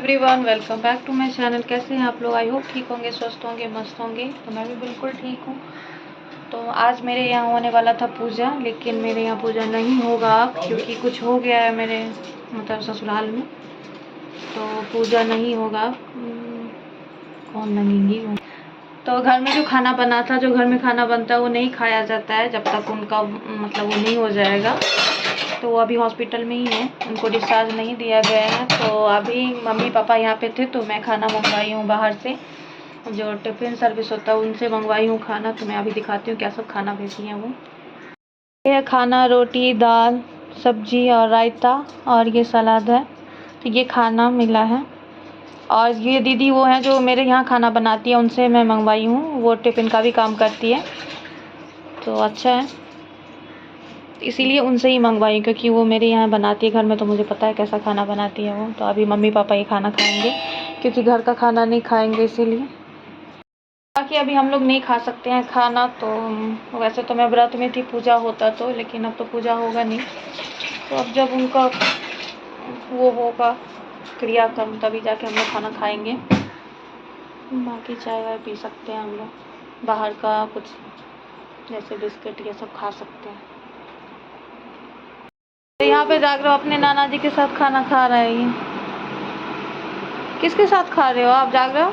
Everyone, welcome back to my channel. कैसे हैं आप लोग? आई होप ठीक होंगे, स्वस्थ होंगे, मस्त होंगे। तो मैं भी बिल्कुल ठीक हूँ। तो आज मेरे यहाँ होने वाला था पूजा, लेकिन मेरे यहाँ पूजा नहीं होगा अब, क्योंकि कुछ हो गया है मेरे मतलब ससुराल में। तो पूजा नहीं होगा अब। कौन लगेंगी वो। तो घर में जो खाना बना था, जो घर में खाना बनता है वो नहीं खाया जाता है जब तक उनका मतलब वो नहीं हो जाएगा। तो वो अभी हॉस्पिटल में ही है, उनको डिस्चार्ज नहीं दिया गया है। तो अभी मम्मी पापा यहाँ पे थे तो मैं खाना मंगवाई हूँ बाहर से, जो टिफ़िन सर्विस होता है उनसे मंगवाई हूँ खाना। तो मैं अभी दिखाती हूँ क्या सब खाना भेजी है वो। ये खाना रोटी, दाल, सब्जी और रायता, और ये सलाद है। तो ये खाना मिला है। और ये दीदी वो हैं जो मेरे यहाँ खाना बनाती है, उनसे मैं मंगवाई हूँ। वो टिफ़िन का भी काम करती है, तो अच्छा है, इसीलिए उनसे ही मंगवाई, क्योंकि वो मेरे यहाँ बनाती है घर में, तो मुझे पता है कैसा खाना बनाती है वो। तो अभी मम्मी पापा ये खाना खाएंगे, क्योंकि घर का खाना नहीं खाएंगे, इसीलिए। बाकी अभी हम लोग नहीं खा सकते हैं खाना। तो वैसे तो मैं व्रत में थी, पूजा होता तो, लेकिन अब तो पूजा होगा नहीं। तो अब जब उनका वो होगा क्रियाक्रम, तभी जाके हम लोग खाना खाएंगे। बाकी चाय वाय पी सकते हैं हम लोग, बाहर का कुछ जैसे बिस्किट ये सब खा सकते हैं। यहाँ पे जाकर अपने नाना जी के साथ खाना खा रहे हैं। किसके साथ खा रहे हो आप? जाग रहे हो?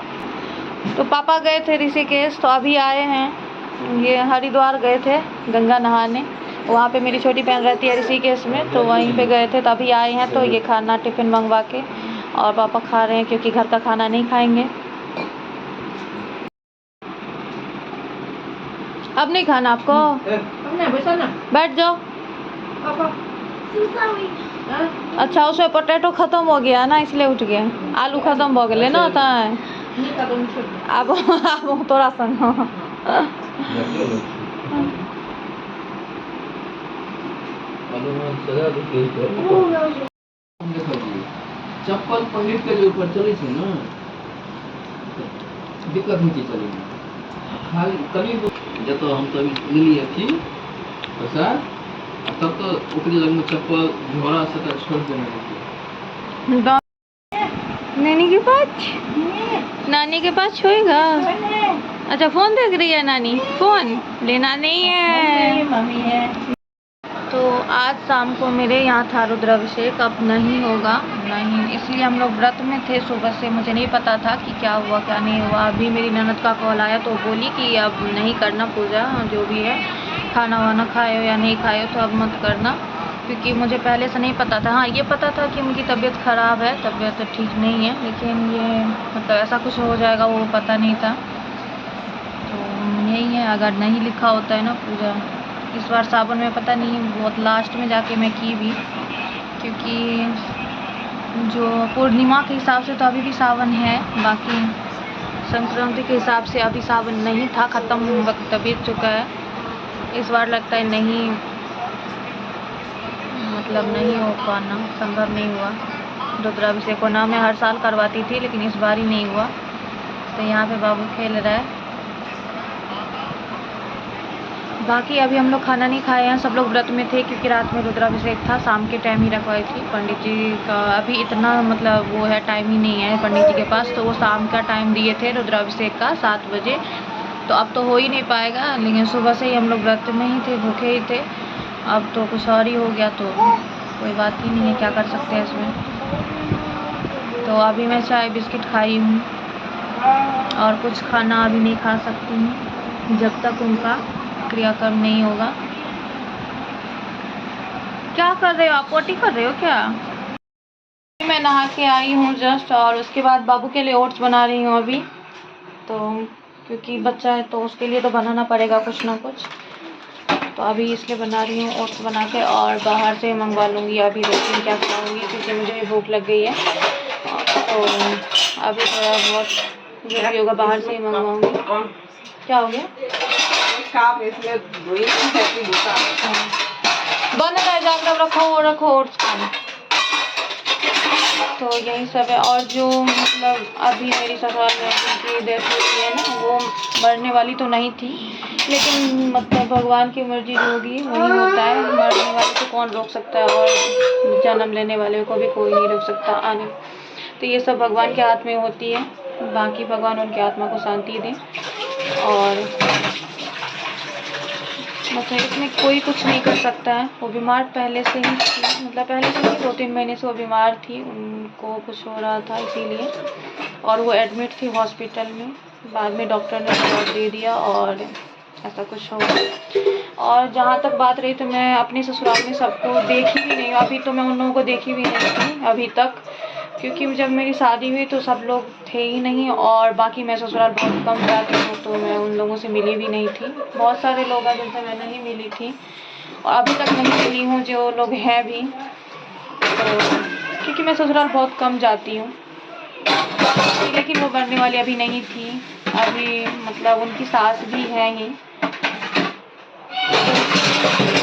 तो पापा गए थे ऋषिकेश, तो अभी आए हैं। ये हरिद्वार गए थे गंगा नहाने, वहाँ पे मेरी छोटी बहन रहती है ऋषिकेश में, तो वहीं पे गए थे। तो अभी आए हैं, तो ये खाना टिफ़िन मंगवा के और पापा खा रहे हैं, क्योंकि घर का खाना नहीं खाएंगे। अब नहीं खाना आपको? बैठ जाओ। अच्छा, उसमें पोटैटो खत्म हो गया ना, इसलिए उठ गया। आलू खत्म हो गए ना, होता है अब थोड़ा सा चप्पल पहिर के जे ऊपर चले छै ना, दिक्कत नहीं छै चले में। खाली कभी जब हम सब लेलिए थी पैसा, तब तो ओकरे लग में चप्पल झोरा से तक छोड़ देने थे। नानी के पास, नानी के पास छोएगा। अच्छा, फोन देख रही है नानी? फोन लेना नहीं है, मम्मी है। तो आज शाम को मेरे यहाँ था रुद्राभिषेक, अब नहीं होगा, नहीं, इसलिए हम लोग व्रत में थे सुबह से। मुझे नहीं पता था कि क्या हुआ क्या नहीं हुआ। अभी मेरी ननद का कॉल आया, तो बोली कि अब नहीं करना पूजा, जो भी है खाना वाना खाए हो या नहीं खाए हो तो अब मत करना, क्योंकि मुझे पहले से नहीं पता था। हाँ, ये पता था कि उनकी तबीयत ख़राब है, तबीयत ठीक नहीं है, लेकिन ये मतलब ऐसा कुछ हो जाएगा वो पता नहीं था। तो यही है, अगर नहीं लिखा होता है ना पूजा इस बार सावन में, पता नहीं बहुत लास्ट में जाके मैं की भी, क्योंकि जो पूर्णिमा के हिसाब से तो अभी भी सावन है, बाकी संक्रांति के हिसाब से अभी सावन नहीं था, ख़त्म वक्त बीत चुका है। इस बार लगता है नहीं, मतलब नहीं हो पाना, संभव नहीं हुआ। रुद्राभिषेक को ना मैं हर साल करवाती थी, लेकिन इस बार ही नहीं हुआ। तो यहाँ पे बाबू खेल रहा है। बाकी अभी हम लोग खाना नहीं खाए हैं, सब लोग व्रत में थे, क्योंकि रात में रुद्राभिषेक था, शाम के टाइम ही रखवाई थी पंडित जी का। अभी इतना मतलब वो है, टाइम ही नहीं है पंडित जी के पास, तो वो शाम का टाइम दिए थे रुद्राभिषेक का 7 बजे। तो अब तो हो ही नहीं पाएगा, लेकिन सुबह से ही हम लोग व्रत में ही थे, भूखे ही थे। अब तो कुछ और ही हो गया, तो कोई बात ही नहीं है, क्या कर सकते हैं इसमें। तो अभी मैं चाय बिस्किट खाई हूँ, और कुछ खाना अभी नहीं खा सकती हूँ जब तक उनका क्रियाक्रम नहीं होगा। क्या कर रहे हो आप? पोटी कर रहे हो क्या? मैं नहा के आई हूँ जस्ट, और उसके बाद बाबू के लिए ओट्स बना रही हूँ अभी। तो क्योंकि बच्चा है तो उसके लिए तो बनाना पड़ेगा कुछ ना कुछ, तो अभी इसलिए बना रही हूँ ओट्स बना के, और बाहर से मंगवा लूँगी। अभी देखती हूँ क्या खाऊँगी, क्योंकि मुझे भी भूख लग गई है। तो अभी थोड़ा बहुत जो भी होगा बाहर से ही मंगवाऊँगी। क्या हो गया? बन रहा है, जाकर रखो ओट्स खाना। तो यही सब है। और जो मतलब अभी मेरी ससुराल में जिनकी डेथ हुई है ना, वो मरने वाली तो नहीं थी, लेकिन मतलब भगवान की मर्जी जो होगी वही होता है। मरने वाले को कौन रोक सकता है, और जन्म लेने वाले को भी कोई नहीं रोक सकता आने। तो ये सब भगवान के हाथ में होती है, बाकी भगवान उनकी आत्मा को शांति दें। और मतलब इसमें कोई कुछ नहीं कर सकता है। वो बीमार पहले से ही थी, मतलब पहले से ही 2-3 महीने से वो बीमार थी, उनको कुछ हो रहा था इसीलिए, और वो एडमिट थी हॉस्पिटल में। बाद में डॉक्टर ने दवा दे दिया और ऐसा कुछ हो गया। और जहाँ तक बात रही तो मैं अपने ससुराल में सबको देखी भी नहीं, अभी तो मैं उन लोगों को देखी भी नहीं थी अभी तक, क्योंकि जब मेरी शादी हुई तो सब लोग थे ही नहीं, और बाकी मैं ससुराल बहुत कम जाती हूँ तो मैं उन लोगों से मिली भी नहीं थी। बहुत सारे लोग हैं जिनसे मैं नहीं मिली थी और अभी तक नहीं मिली हूँ, जो लोग हैं भी, तो क्योंकि मैं ससुराल बहुत कम जाती हूँ। लेकिन वो बढ़ने वाली अभी नहीं थी, अभी मतलब उनकी सास भी है ही,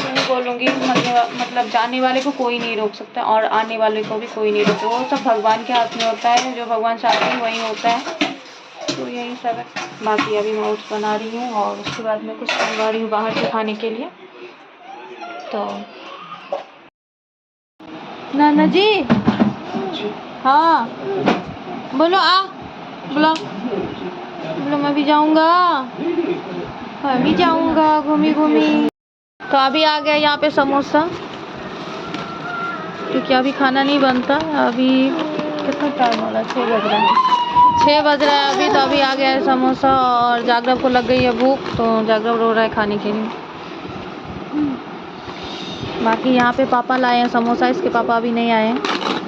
तो बोलूँगी मतलब जाने वाले को कोई नहीं रोक सकता और आने वाले को भी कोई नहीं रोक, वो सब भगवान के हाथ में होता है, जो भगवान चाहते हैं वही होता है। तो यही सब है। बाकी अभी मैं ओट्स बना रही हूँ और उसके बाद मैं कुछ मंगवा रही हूँ बाहर से खाने के लिए। तो नाना जी, हाँ बोलो, बोलो बोलो, मैं भी जाऊँगा, मैं भी जाऊँगा घूमी घूमी। तो अभी आ गया यहाँ पे समोसा, क्योंकि अभी खाना नहीं बनता। अभी कितना टाइम हो रहा है, 6 बज रहा है, 6 बज रहा है अभी। तो अभी आ गया है समोसा और जागरव को लग गई है भूख, तो जागरव रो रहा है खाने के लिए। बाकी यहाँ पे पापा लाए हैं समोसा, इसके पापा अभी नहीं आए हैं,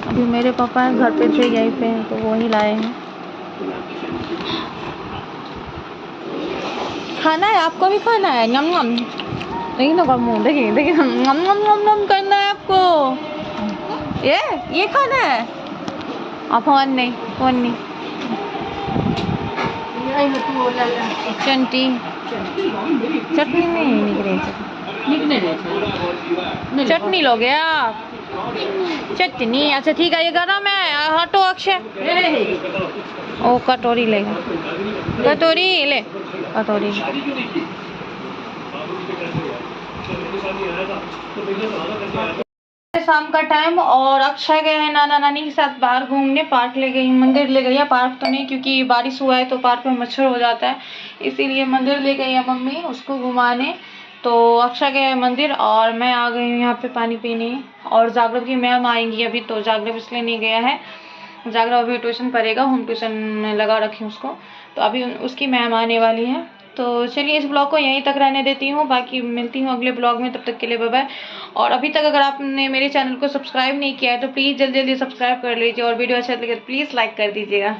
अभी मेरे पापा हैं घर पे थे यहीं पे हैं, तो वो ही लाए हैं। खाना है आपको भी, खाना है, नम नम, देखिए ना मुँह, देखिए देखिए, नम नम नम नम करना है आपको, ये खाना है। आप फोन नहीं चटनी नहीं निकले, चटनी लोगे आप, चटनी, अच्छा ठीक है, ये गरम है, हटो अक्षय, ओ कटोरी लेगा, कटोरी ले, कटोरी। शाम का टाइम और अक्षय गए हैं नाना नानी के साथ बाहर घूमने, पार्क ले गई, मंदिर ले गई है, पार्क तो नहीं क्योंकि बारिश हुआ है तो पार्क में मच्छर हो जाता है, इसीलिए मंदिर ले गई है मम्मी उसको घुमाने। तो अक्षय गए हैं मंदिर और मैं आ गई हूँ यहाँ पे पानी पीने, और जागरव की मैम आएंगी अभी, तो जागरव इसलिए नहीं गया है, जागरव अभी ट्यूशन पढ़ेगा, होम ट्यूशन में लगा रखी उसको, तो अभी उसकी मैम आने वाली है। तो चलिए इस ब्लॉग को यहीं तक रहने देती हूँ, बाकी मिलती हूँ अगले ब्लॉग में, तब तक के लिए बाय बाय। और अभी तक अगर आपने मेरे चैनल को सब्सक्राइब नहीं किया है तो प्लीज़ जल्दी जल्दी सब्सक्राइब कर लीजिए, और वीडियो अच्छा लगे तो प्लीज़ लाइक कर दीजिएगा।